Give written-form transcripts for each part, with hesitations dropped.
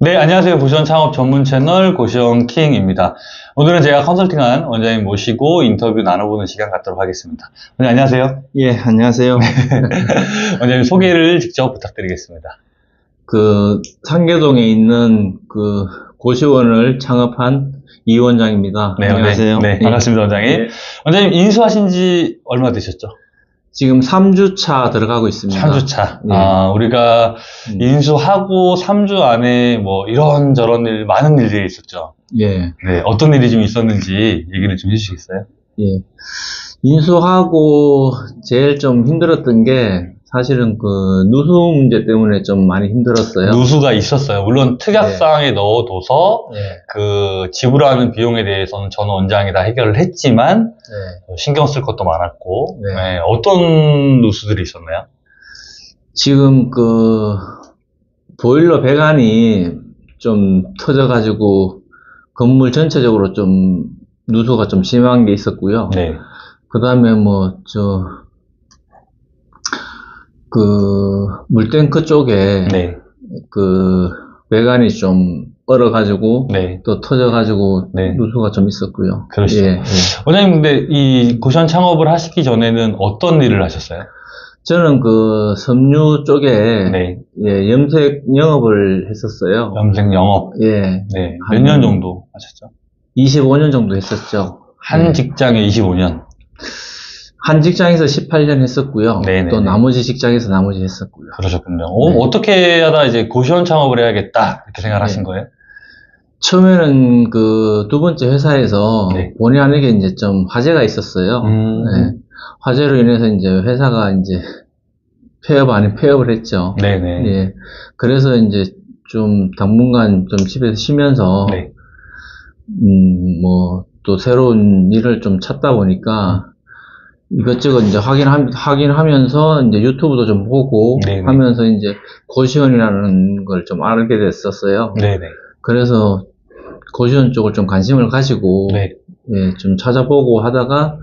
네, 안녕하세요. 고시원 창업 전문 채널 고시원 킹입니다. 오늘은 제가 컨설팅한 원장님 모시고 인터뷰 나눠보는 시간 갖도록 하겠습니다. 원장님, 안녕하세요. 예, 안녕하세요. 원장님 소개를 직접 부탁드리겠습니다. 상계동에 있는 고시원을 창업한 이 원장입니다. 네, 안녕하세요. 네, 반갑습니다, 원장님. 예. 원장님 인수하신 지 얼마 되셨죠? 지금 3주차 들어가고 있습니다. 3주차. 예. 우리가 인수하고 3주 안에 뭐 이런저런 일, 많은 일들이 있었죠. 예. 네, 어떤 일이 좀 있었는지 얘기를 좀 해주시겠어요? 예. 인수하고 제일 좀 힘들었던 게 사실은 누수 문제 때문에 좀 많이 힘들었어요. 누수가 있었어요. 물론 특약사항에 넣어둬서 예. 지불하는 비용에 대해서는 전 원장이 다 해결을 했지만 예. 신경 쓸 것도 많았고 네. 어떤 누수들이 있었나요? 지금 보일러 배관이 좀 터져가지고 건물 전체적으로 좀 누수가 좀 심한 게 있었고요. 네. 그 다음에 물탱크 쪽에 네. 배관이 좀 얼어가지고 네. 또 터져가지고 네. 누수가 좀 있었고요. 그러시죠. 예, 예. 원장님, 근데 이 고시원 창업을 하시기 전에는 어떤 일을 하셨어요? 저는 섬유 쪽에 네. 예, 염색 영업을 했었어요. 염색 영업. 예. 네. 몇 년 정도 하셨죠? 25년 정도 했었죠. 한 예. 직장에 25년. 한 직장에서 18년 했었고요. 네네네. 또 나머지 직장에서 나머지 했었고요. 그러셨군요. 네. 어떻게 하다 이제 고시원 창업을 해야겠다 이렇게 생각하신 네. 거예요? 처음에는 두 번째 회사에서 네. 본의 아니게 이제 좀 화재가 있었어요. 네. 화재로 인해서 이제 회사가 이제 폐업 아닌 폐업을 했죠. 네네. 예. 그래서 이제 좀 당분간 좀 집에서 쉬면서 네. 또 새로운 일을 좀 찾다 보니까 이것저것 이제 확인하면서 이제 유튜브도 좀 보고 네네. 하면서 이제 고시원이라는 걸 좀 알게 됐었어요. 네네. 그래서 고시원 쪽을 좀 관심을 가지고 네. 예, 좀 찾아보고 하다가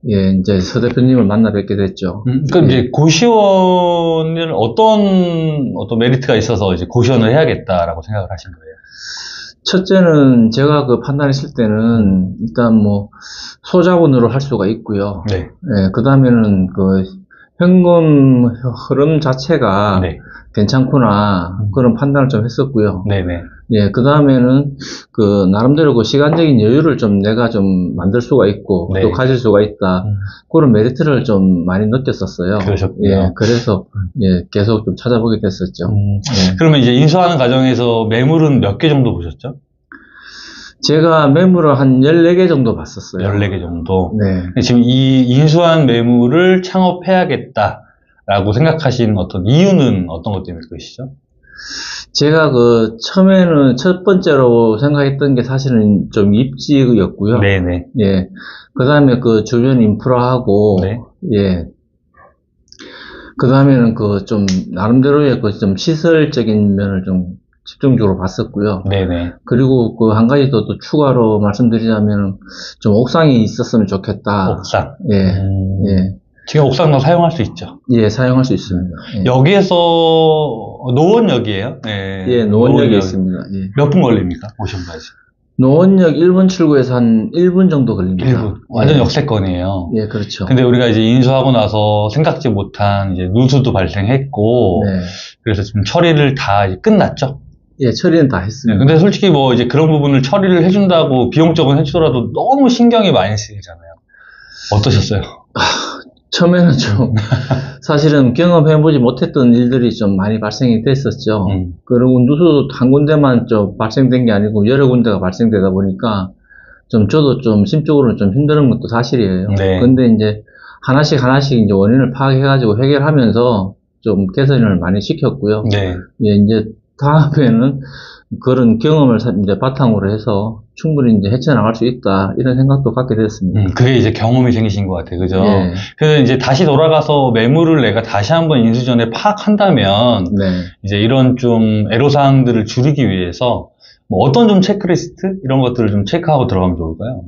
예, 이제 서 대표님을 만나 뵙게 됐죠. 그럼 이제 고시원은 어떤 메리트가 있어서 이제 고시원을 해야겠다라고 생각을 하신 거예요? 첫째는 제가 판단했을 때는 일단 소자본으로 할 수가 있고요. 네. 예, 그 다음에는 현금 흐름 자체가 네. 괜찮구나 그런 판단을 좀 했었고요. 네네. 예, 그 다음에는 나름대로 시간적인 여유를 좀 내가 좀 만들 수가 있고 네. 또 가질 수가 있다 그런 메리트를 좀 많이 느꼈었어요. 그러셨군요. 예, 그래서 예, 계속 좀 찾아보게 됐었죠. 예. 그러면 이제 인수하는 과정에서 매물은 몇 개 정도 보셨죠? 제가 매물을 한 14개 정도 봤었어요. 14개 정도. 네. 지금 이 인수한 매물을 창업해야겠다라고 생각하신 어떤 이유는 어떤 것 때문일 것이죠? 제가 처음에는 첫 번째로 생각했던 게 사실은 좀 입지였고요. 네네. 예. 그 다음에 주변 인프라하고, 네. 예. 그 다음에는 좀 나름대로의 좀 시설적인 면을 좀 집중적으로 봤었고요. 네네. 그리고 한 가지 더 또 추가로 말씀드리자면 좀 옥상이 있었으면 좋겠다. 옥상. 예. 예. 지금 옥상도 사용할 수 있죠? 예, 사용할 수 있습니다. 예. 여기에서 노원역이에요? 네. 예, 노원역에 있습니다. 예. 몇 분 걸립니까? 오션까지? 노원역 1분 출구에서 한 1분 정도 걸립니다. 1분. 완전 예. 역세권이에요. 예, 그렇죠. 근데 우리가 이제 인수하고 나서 생각지 못한 이제 누수도 발생했고, 네. 그래서 지금 처리를 다 이제 끝났죠? 예, 처리는 다 네, 했습니다. 근데 솔직히 이제 그런 부분을 처리를 해준다고 비용적으로 해주더라도 너무 신경이 많이 쓰이잖아요. 어떠셨어요? 처음에는 좀 사실은 경험해보지 못했던 일들이 좀 많이 발생이 됐었죠. 그리고 누수도 한 군데만 좀 발생된 게 아니고 여러 군데가 발생되다 보니까 저도 좀 심적으로 좀 힘든 것도 사실이에요. 네. 근데 이제 하나씩 이제 원인을 파악해가지고 해결하면서 좀 개선을 많이 시켰고요. 네. 예, 이제 다음에는 그런 경험을 이제 바탕으로 해서 충분히 이제 헤쳐나갈 수 있다 이런 생각도 갖게 됐습니다. 그게 이제 경험이 생기신 것 같아요, 그죠? 예. 그래서 이제 다시 돌아가서 매물을 내가 다시 한번 인수 전에 파악한다면 네. 이제 이런 좀 애로사항들을 줄이기 위해서 어떤 좀 체크리스트 이런 것들을 좀 체크하고 들어가면 좋을까요?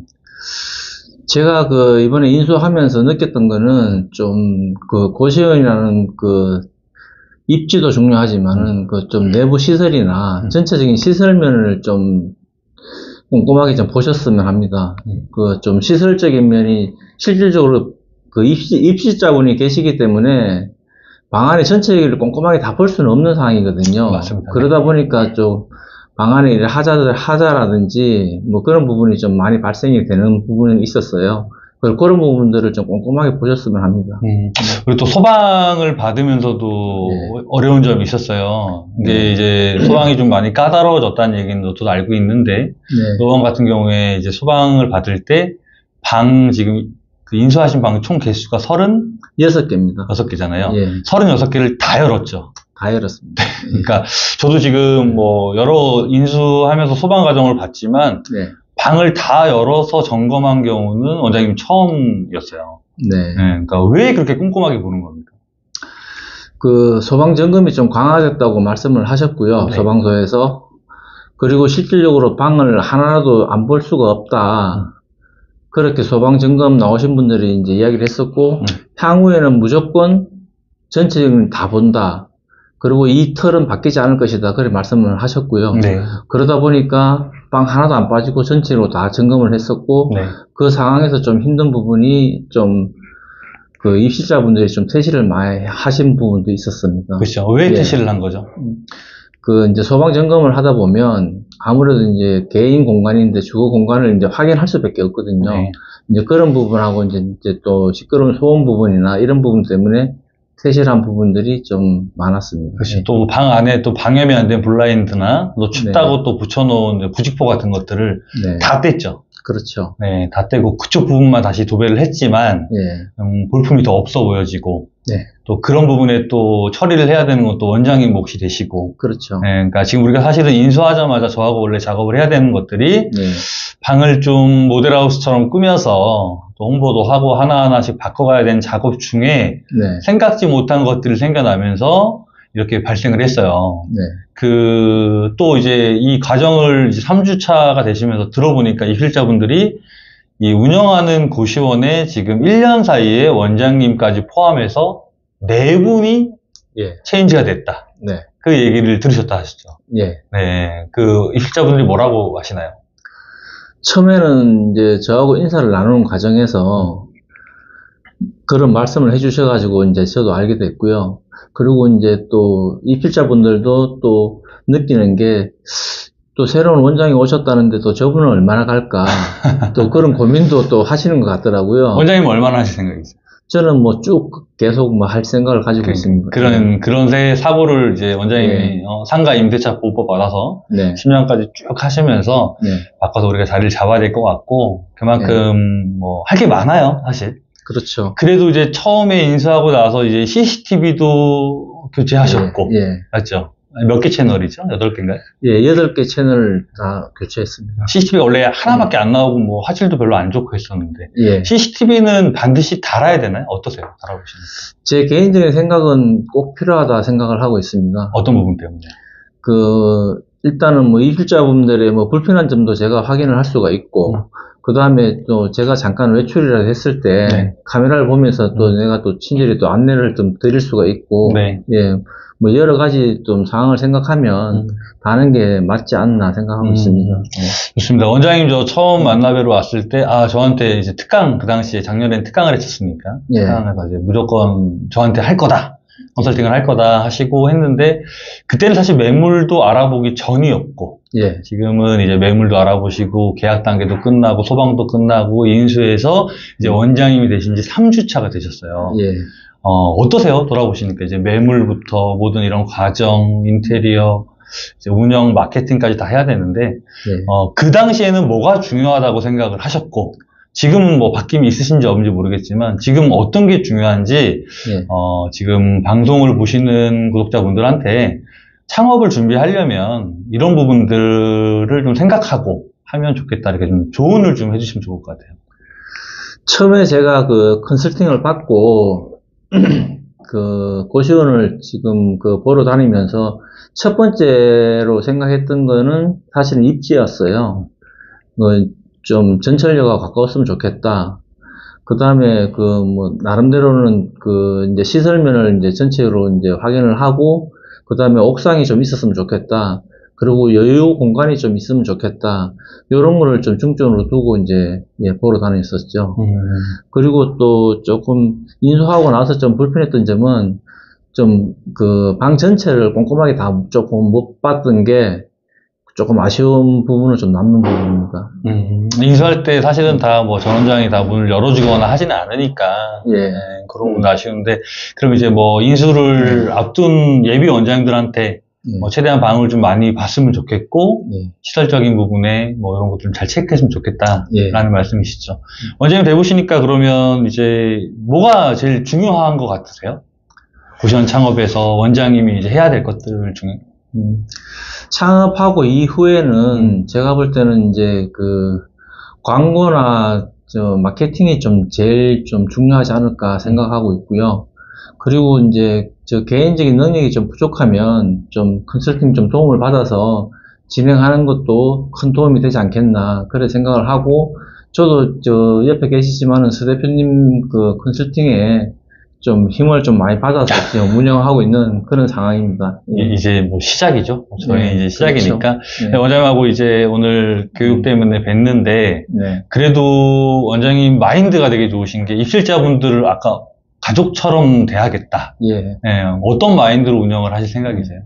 제가 이번에 인수하면서 느꼈던 거는 좀 고시원이라는 입지도 중요하지만은 그 좀 내부 시설이나 전체적인 시설면을 좀 꼼꼼하게 좀 보셨으면 합니다. 그 좀 시설적인 면이 실질적으로 그 입시자분이 계시기 때문에 방 안의 전체를 꼼꼼하게 다 볼 수는 없는 상황이거든요. 맞습니다. 그러다 보니까 좀 방 안에 하자라든지 뭐 그런 부분이 좀 많이 발생이 되는 부분이 있었어요. 그런 부분들을 좀 꼼꼼하게 보셨으면 합니다. 그리고 또 소방을 받으면서도 네. 어려운 점이 있었어요. 이게 이제 소방이 좀 많이 까다로워졌다는 얘기는 저도 알고 있는데, 네. 소방 같은 경우에 이제 소방을 받을 때 지금 그 인수하신 방 총 개수가 36개입니다. 36개잖아요. 예. 36개를 다 열었죠. 다 열었습니다. 그러니까 저도 지금 뭐 여러 인수하면서 소방 과정을 봤지만, 네. 방을 다 열어서 점검한 경우는 원장님 처음이었어요. 네. 네, 그러니까 왜 그렇게 꼼꼼하게 보는 겁니까? 그 소방 점검이 좀 강화됐다고 말씀을 하셨고요. 네. 소방서에서. 그리고 실질적으로 방을 하나라도 안 볼 수가 없다. 그렇게 소방 점검 나오신 분들이 이제 이야기를 했었고, 향후에는 무조건 전체적으로 다 본다. 그리고 이 틀은 바뀌지 않을 것이다. 그렇게 말씀을 하셨고요. 네. 그러다 보니까 방 하나도 안 빠지고 전체로 다 점검을 했었고, 네. 그 상황에서 좀 힘든 부분이 좀, 그 입시자분들이 좀 퇴실을 많이 하신 부분도 있었습니다. 그렇죠. 왜 예. 퇴실을 한 거죠? 그 이제 소방 점검을 하다 보면 아무래도 이제 개인 공간인데 주거 공간을 이제 확인할 수밖에 없거든요. 네. 이제 그런 부분하고 이제 또 시끄러운 소음 부분이나 이런 부분 때문에 퇴실한 부분들이 좀 많았습니다. 그렇죠. 또 방 안에 또 방염이 안 된 블라인드나 또 춥다고 네. 또 붙여놓은 부직포 같은 것들을 네. 다 뗐죠. 그렇죠. 네, 다 떼고 그쪽 부분만 다시 도배를 했지만 예. 볼품이 더 없어 보여지고 네. 또 그런 부분에 또 처리를 해야 되는 것도 원장님 몫이 되시고 그렇죠. 네, 그러니까 지금 우리가 사실은 인수하자마자 저하고 원래 작업을 해야 되는 것들이 네. 방을 좀 모델하우스처럼 꾸며서 또 홍보도 하고 하나하나씩 바꿔가야 되는 작업 중에 네. 생각지 못한 것들이 생겨나면서 이렇게 발생을 했어요. 네. 또 이제 이 과정을 이제 3주차가 되시면서 들어보니까 이 필자분들이 이 운영하는 고시원에 지금 1년 사이에 원장님까지 포함해서 4분이 예. 체인지가 됐다. 네. 그 얘기를 들으셨다 하시죠. 예. 네. 이 필자분들이 뭐라고 하시나요? 처음에는 이제 저하고 인사를 나누는 과정에서 그런 말씀을 해주셔가지고 이제 저도 알게 됐고요. 그리고 이제 또 이 필자분들도 또 느끼는 게 또 새로운 원장이 오셨다는데 또 저분은 얼마나 갈까 또 그런 고민도 또 하시는 것 같더라고요. 원장님은 얼마나 하실 생각이세요? 저는 뭐 쭉 계속 뭐 할 생각을 가지고 있습니다. 그런 사고를 이제 원장님이 네. 상가 임대차 보호법 받아서 네. 10년까지 쭉 하시면서 네. 바꿔서 우리가 자리를 잡아야 될 것 같고 그만큼 뭐 할 게 많아요, 사실. 그렇죠. 그래도 이제 처음에 인수하고 나서 이제 CCTV도 교체하셨고, 예. 맞죠? 몇 개 채널이죠? 8개인가요? 예, 8개 채널 다 교체했습니다. CCTV가 원래 하나밖에 안 나오고 뭐 화질도 별로 안 좋고 했었는데, 예. CCTV는 반드시 달아야 되나요? 어떠세요? 달아보시니까. 제 개인적인 생각은 꼭 필요하다 생각을 하고 있습니다. 어떤 부분 때문에? 일단은 뭐 입실자분들의 뭐 불편한 점도 제가 확인을 할 수가 있고, 그 다음에 또 제가 잠깐 외출이라도 했을 때, 네. 카메라를 보면서 또 내가 또 친절히 또 안내를 좀 드릴 수가 있고, 네. 예, 뭐 여러 가지 좀 상황을 생각하면 다는 게 맞지 않나 생각하고 있습니다. 좋습니다. 원장님 저 처음 만나뵈러 왔을 때, 저한테 이제 그 당시에 작년엔 특강을 했었으니까, 예. 특강에서 이제 무조건 저한테 할 거다. 컨설팅을 할 거다 하시고 했는데, 그때는 사실 매물도 알아보기 전이었고, 예. 지금은 이제 매물도 알아보시고, 계약 단계도 끝나고, 소방도 끝나고, 인수해서 이제 원장님이 되신 지 3주차가 되셨어요. 예. 어떠세요? 돌아보시니까 이제 매물부터 모든 이런 과정, 인테리어, 이제 운영, 마케팅까지 다 해야 되는데, 예. 그 당시에는 뭐가 중요하다고 생각을 하셨고, 지금은 뭐 바뀜이 있으신지 없는지 모르겠지만, 지금 어떤 게 중요한지, 예. 지금 방송을 보시는 구독자분들한테 창업을 준비하려면 이런 부분들을 좀 생각하고 하면 좋겠다. 이렇게 좀 조언을 좀 해주시면 좋을 것 같아요. 처음에 제가 그 컨설팅을 받고, 고시원을 지금 보러 다니면서 첫 번째로 생각했던 거는 사실은 입지였어요. 좀 전철역과 가까웠으면 좋겠다. 그 다음에 나름대로는 이제 시설면을 이제 전체로 이제 확인을 하고, 그 다음에 옥상이 좀 있었으면 좋겠다. 그리고 여유 공간이 좀 있으면 좋겠다. 이런 거를 좀 중점으로 두고 이제, 보러 다녔었죠. 그리고 또 조금 인수하고 나서 좀 불편했던 점은 좀 방 전체를 꼼꼼하게 다 조금 못 봤던 게 조금 아쉬운 부분은 좀 남는 부분입니다. 인수할 때 사실은 다 뭐 전 원장이 다 문을 열어주거나 하지는 않으니까. 예. 그런 부분도 아쉬운데, 그럼 이제 뭐 인수를 앞둔 예비 원장들한테 뭐 최대한 방을 좀 많이 봤으면 좋겠고, 시설적인 부분에 뭐 이런 것들 좀 잘 체크했으면 좋겠다라는 말씀이시죠. 원장님 돼보시니까 그러면 이제 뭐가 제일 중요한 것 같으세요? 고시원 창업에서 원장님이 이제 해야 될 것들 중에. 창업하고 이후에는 제가 볼 때는 이제 광고나 마케팅이 좀 제일 좀 중요하지 않을까 생각하고 있고요. 그리고 이제 개인적인 능력이 좀 부족하면 좀 컨설팅 좀 도움을 받아서 진행하는 것도 큰 도움이 되지 않겠나 그렇게 생각을 하고, 저도 옆에 계시지만은 서 대표님 컨설팅에 좀 힘을 좀 많이 받아서 지금 운영하고 있는 그런 상황입니다. 이제 뭐 시작이죠. 저희 이제 시작이니까. 그렇죠. 원장님하고 이제 오늘 교육 때문에 뵀는데, 그래도 원장님 마인드가 되게 좋으신 게 입실자분들을 아까 가족처럼 대하겠다. 어떤 마인드로 운영을 하실 생각이세요?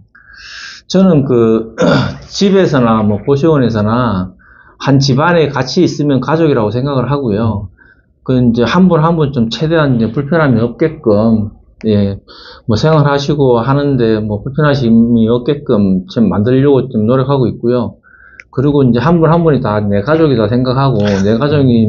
저는 집에서나 뭐 고시원에서나 한 집안에 같이 있으면 가족이라고 생각을 하고요. 이제 한 분 한 분 좀 최대한 이제 불편함이 없게끔, 뭐 생활하시고 하는데 뭐 불편하심이 없게끔 좀 만들려고 좀 노력하고 있고요. 그리고 이제 한 분 한 분이 다 내 가족이다 생각하고, 내 가족이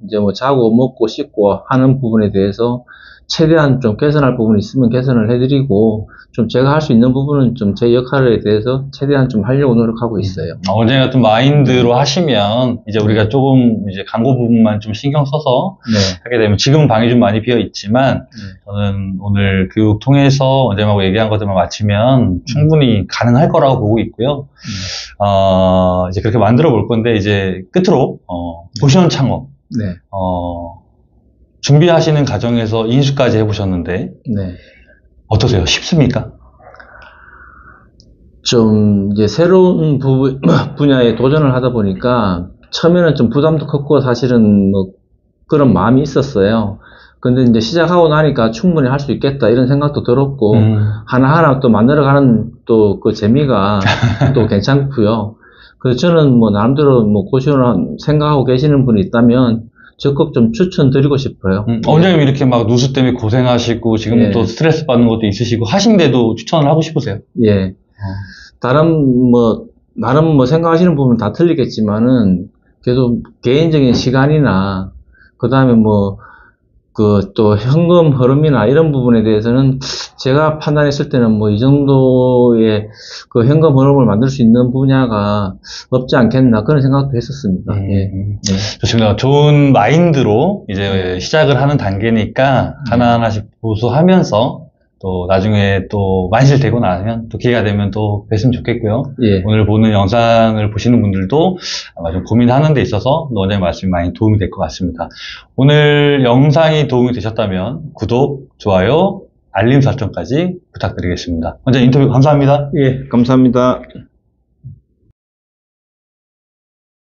이제 자고 먹고 씻고 하는 부분에 대해서 최대한 좀 개선할 부분이 있으면 개선을 해드리고, 좀 제가 할 수 있는 부분은 좀 제 역할에 대해서 최대한 좀 하려고 노력하고 있어요. 원장님 같은 마인드로 하시면 이제 우리가 조금 이제 광고 부분만 좀 신경 써서 하게 되면, 지금은 방이 좀 많이 비어 있지만 저는 오늘 교육 통해서 원장님하고 얘기한 것들만 마치면 충분히 가능할 거라고 보고 있고요. 이제 그렇게 만들어 볼 건데, 이제 끝으로 고시원 창업 준비하시는 과정에서 인수까지 해보셨는데 어떠세요? 쉽습니까? 좀 이제 새로운 분야에 도전을 하다 보니까 처음에는 좀 부담도 컸고 사실은 뭐 그런 마음이 있었어요. 근데 이제 시작하고 나니까 충분히 할 수 있겠다 이런 생각도 들었고, 하나하나 또 만들어가는 또 그 재미가 또 괜찮고요. 그래서 저는 뭐 나름대로 뭐 고시원 생각하고 계시는 분이 있다면 적극 좀 추천드리고 싶어요. 원장님 이렇게 막 누수 때문에 고생하시고 지금 또 스트레스 받는 것도 있으시고 하신데도 추천을 하고 싶으세요? 나름 뭐 생각하시는 부분은 다 틀리겠지만은 그래도 개인적인 시간이나 그 다음에 또 현금 흐름이나 이런 부분에 대해서는 제가 판단했을 때는 뭐 이 정도의 그 현금 흐름을 만들 수 있는 분야가 없지 않겠나 그런 생각도 했었습니다. 좋습니다. 좋은 마인드로 이제 시작을 하는 단계니까 하나하나씩 보수하면서 또 나중에 또 만실되고 나면 또 기회가 되면 또 뵀으면 좋겠고요. 오늘 보는 영상을 보시는 분들도 아마 좀 고민하는 데 있어서 원장님 말씀이 많이 도움이 될 것 같습니다. 오늘 영상이 도움이 되셨다면 구독, 좋아요, 알림 설정까지 부탁드리겠습니다. 원장님 인터뷰 감사합니다. 감사합니다.